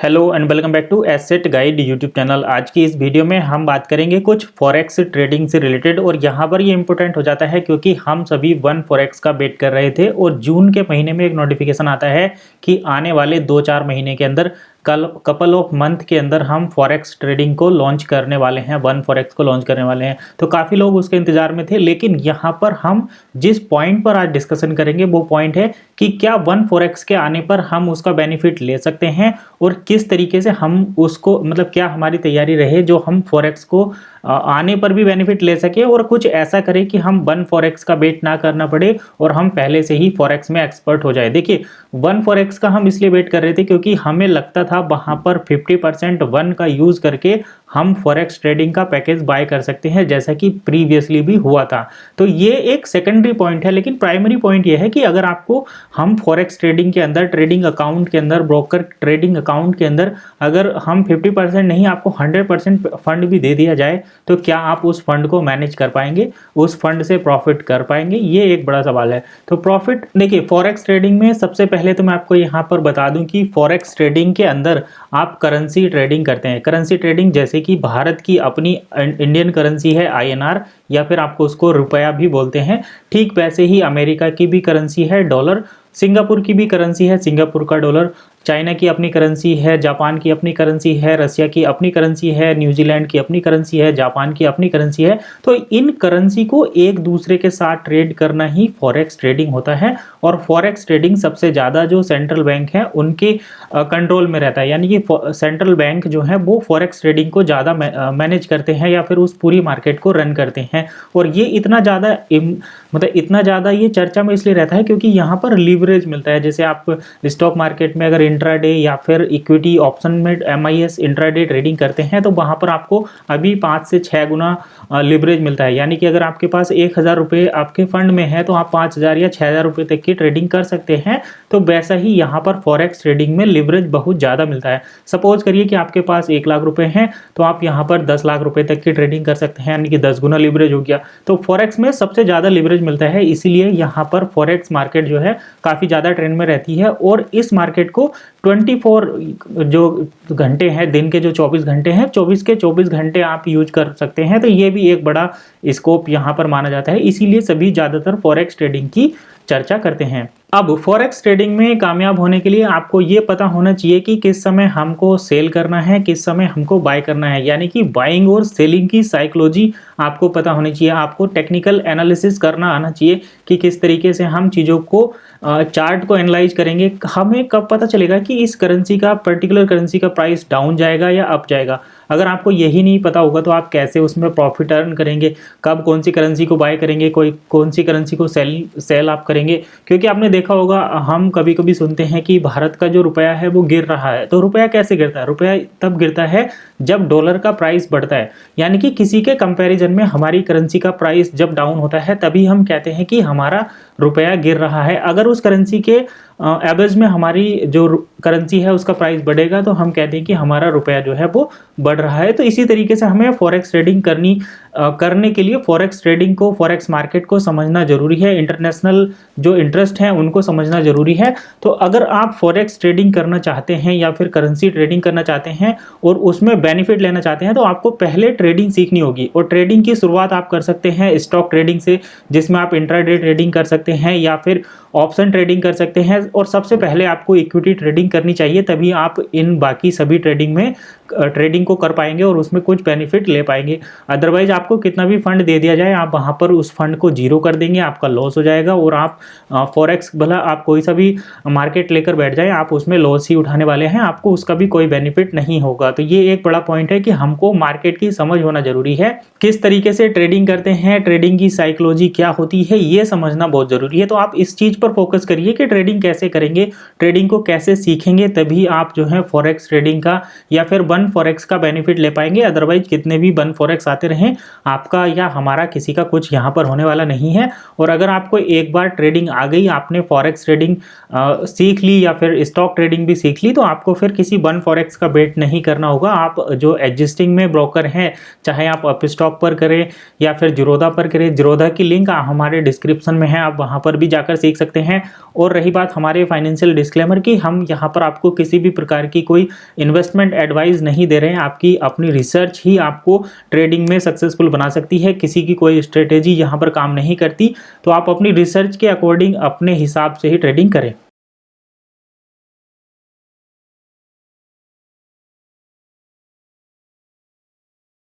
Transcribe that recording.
Hello and welcome back to Asset Guide YouTube channel. आज की इस वीडियो में हम बात करेंगे कुछ फॉरेक्स ट्रेडिंग से रिलेटेड। और यहाँ पर ये इंपॉर्टेंट हो जाता है क्योंकि हम सभी वन फॉरेक्स का वेट कर रहे थे और जून के महीने में एक नोटिफिकेशन आता है कि आने वाले 2-4 महीने के अंदर कपल ऑफ मंथ के अंदर हम फॉरेक्स ट्रेडिंग को लॉन्च करने वाले हैं, वन फॉरेक्स को लॉन्च करने वाले हैं। तो काफ़ी लोग उसके इंतजार में थे, लेकिन यहाँ पर हम जिस पॉइंट पर आज डिस्कशन करेंगे वो पॉइंट है कि क्या वन फॉरेक्स के आने पर हम उसका बेनिफिट ले सकते हैं और किस तरीके से हम उसको, मतलब क्या हमारी तैयारी रहे जो हम फॉरेक्स को आने पर भी बेनिफिट ले सके और कुछ ऐसा करें कि हम वन फॉरेक्स का वेट ना करना पड़े और हम पहले से ही फॉरेक्स में एक्सपर्ट हो जाए। देखिए, वन फॉरेक्स का हम इसलिए वेट कर रहे थे क्योंकि हमें लगता था वहां पर 50% वन का यूज करके हम फॉरेक्स ट्रेडिंग का पैकेज बाय कर सकते हैं, जैसा कि प्रीवियसली भी हुआ था। तो ये एक सेकेंडरी पॉइंट है, लेकिन प्राइमरी पॉइंट ये है कि अगर आपको हम फॉरेक्स ट्रेडिंग के अंदर, ट्रेडिंग अकाउंट के अंदर, ब्रोकर ट्रेडिंग अकाउंट के अंदर अगर हम 50% नहीं, आपको 100% फंड भी दे दिया जाए तो क्या आप उस फंड को मैनेज कर पाएंगे, उस फंड से प्रॉफिट कर पाएंगे? ये एक बड़ा सवाल है। तो प्रॉफिट देखिए, फॉरेक्स ट्रेडिंग में सबसे पहले तो मैं आपको यहाँ पर बता दूं कि फॉरेक्स ट्रेडिंग के अंदर आप करेंसी ट्रेडिंग करते हैं। करेंसी ट्रेडिंग जैसे कि भारत की अपनी इंडियन करेंसी है INR, या फिर आपको उसको रुपया भी बोलते हैं, ठीक वैसे ही अमेरिका की भी करेंसी है डॉलर, सिंगापुर की भी करेंसी है सिंगापुर का डॉलर, चाइना की अपनी करेंसी है, जापान की अपनी करेंसी है, रसिया की अपनी करेंसी है, न्यूजीलैंड की अपनी करेंसी है, जापान की अपनी करेंसी है। तो इन करेंसी को एक दूसरे के साथ ट्रेड करना ही फॉरेक्स ट्रेडिंग होता है। और फॉरेक्स ट्रेडिंग सबसे ज़्यादा जो सेंट्रल बैंक है उनके कंट्रोल में रहता है, यानी कि सेंट्रल बैंक जो है वो फॉरेक्स ट्रेडिंग को ज़्यादा मैनेज करते हैं या फिर उस पूरी मार्केट को रन करते हैं। और ये इतना ज़्यादा इतना ज़्यादा ये चर्चा में इसलिए रहता है क्योंकि यहाँ पर लीवरेज मिलता है। जैसे आप स्टॉक मार्केट में अगर इंट्राडे या फिर इक्विटी ऑप्शन में MIS इंट्राडे ट्रेडिंग करते हैं तो वहाँ पर आपको अभी 5 से 6 गुना लीवरेज मिलता है। यानी कि अगर आपके पास 1000 रुपये आपके फंड में है तो आप 5000 या 6000 रुपये तक की ट्रेडिंग कर सकते हैं। तो वैसा ही यहाँ पर फॉरेक्स ट्रेडिंग में लीवरेज बहुत ज़्यादा मिलता है। सपोज करिए कि आपके पास 1 लाख रुपए हैं तो आप यहाँ पर 10 लाख रुपए तक की ट्रेडिंग कर सकते हैं, यानी कि 10 गुना लीवरेज हो गया। तो फॉरेक्स में सबसे ज़्यादा लीवरेज मिलता है, इसीलिए यहाँ पर फॉरेक्स मार्केट जो है काफ़ी ज़्यादा ट्रेंड में रहती है। और इस मार्केट को 24 जो घंटे हैं, दिन के जो 24 घंटे हैं, 24 के 24 घंटे आप यूज कर सकते हैं। तो ये भी एक बड़ा स्कोप यहाँ पर माना जाता है, इसीलिए सभी ज़्यादातर फॉरेक्स ट्रेडिंग की चर्चा करते हैं। अब फॉरेक्स ट्रेडिंग में कामयाब होने के लिए आपको ये पता होना चाहिए कि किस समय हमको सेल करना है, किस समय हमको बाय करना है, यानी कि बाइंग और सेलिंग की साइकोलॉजी आपको पता होनी चाहिए। आपको टेक्निकल एनालिसिस करना आना चाहिए कि किस तरीके से हम चीज़ों को, चार्ट को एनालाइज करेंगे। हमें कब पता चलेगा कि इस करेंसी का, पर्टिकुलर करेंसी का प्राइस डाउन जाएगा या अप जाएगा? अगर आपको यही नहीं पता होगा तो आप कैसे उसमें प्रॉफिट अर्न करेंगे? कब कौन सी करेंसी को बाय करेंगे, कौन सी करेंसी को सेल आप करेंगे? क्योंकि आपने देखा होगा, हम कभी कभी सुनते हैं कि भारत का जो रुपया है वो गिर रहा है। तो रुपया कैसे गिरता है? रुपया तब गिरता है जब डॉलर का प्राइस बढ़ता है, यानी कि किसी के कंपैरिजन में हमारी करेंसी का प्राइस जब डाउन होता है तभी हम कहते हैं कि हमारा रुपया गिर रहा है। अगर उस करेंसी के एवरेज में हमारी जो करेंसी है उसका प्राइस बढ़ेगा तो हम कहते हैं कि हमारा रुपया जो है वो बढ़ रहा है। तो इसी तरीके से हमें फॉरेक्स ट्रेडिंग करने के लिए फॉरेक्स ट्रेडिंग को, फॉरेक्स मार्केट को समझना जरूरी है। इंटरनेशनल जो इंटरेस्ट हैं उनको समझना जरूरी है। तो अगर आप फॉरेक्स ट्रेडिंग करना चाहते हैं या फिर करेंसी ट्रेडिंग करना चाहते हैं और उसमें बेनिफिट लेना चाहते हैं तो आपको पहले ट्रेडिंग सीखनी होगी। और ट्रेडिंग की शुरुआत आप कर सकते हैं स्टॉक ट्रेडिंग से, जिसमें आप इंट्राडे ट्रेडिंग कर सकते हैं या फिर ऑप्शन ट्रेडिंग कर सकते हैं। और सबसे पहले आपको इक्विटी ट्रेडिंग करनी चाहिए, तभी आप इन बाकी सभी ट्रेडिंग में ट्रेडिंग को कर पाएंगे और उसमें कुछ बेनिफिट ले पाएंगे। अदरवाइज आपको कितना भी फंड दे दिया जाए, आप वहां पर उस फंड को जीरो कर देंगे, आपका लॉस हो जाएगा। और आप फॉरेक्स, भला आप कोई सा भी मार्केट लेकर बैठ जाए, आप उसमें लॉस ही उठाने वाले हैं, आपको उसका भी कोई बेनिफिट नहीं होगा। तो ये एक बड़ा पॉइंट है कि हमको मार्केट की समझ होना जरूरी है। किस तरीके से ट्रेडिंग करते हैं, ट्रेडिंग की साइकोलॉजी क्या होती है, ये समझना बहुत जरूरी है। तो आप इस चीज पर फोकस करिए कि ट्रेडिंग कैसे करेंगे, ट्रेडिंग को कैसे सीखेंगे, तभी आप जो है फॉरेक्स ट्रेडिंग का या फिर वन फॉरेक्स का बेनिफिट ले पाएंगे। अदरवाइज कितने भी वन फॉरेक्स आते रहें, आपका या हमारा किसी का कुछ यहाँ पर होने वाला नहीं है। और अगर आपको एक बार ट्रेडिंग आ गई, आपने फॉरेक्स ट्रेडिंग सीख ली या फिर स्टॉक ट्रेडिंग भी सीख ली, तो आपको फिर किसी वन फॉरेक्स का वेट नहीं करना होगा। आप जो एग्जिस्टिंग में ब्रोकर हैं, चाहे आप अपस्टॉक पर करें या फिर जीरोधा पर करें, जीरोधा की लिंक हमारे डिस्क्रिप्शन में है, आप वहाँ पर भी जाकर सीख सकते सकते हैं। और रही बात हमारे फाइनेंशियल डिस्क्लेमर की, हम यहाँ पर आपको किसी भी प्रकार की कोई इन्वेस्टमेंट एडवाइस नहीं दे रहे हैं। आपकी अपनी रिसर्च ही आपको ट्रेडिंग में सक्सेसफुल बना सकती है, किसी की कोई स्ट्रेटेजी यहाँ पर काम नहीं करती। तो आप अपनी रिसर्च के अकॉर्डिंग अपने हिसाब से ही ट्रेडिंग करें।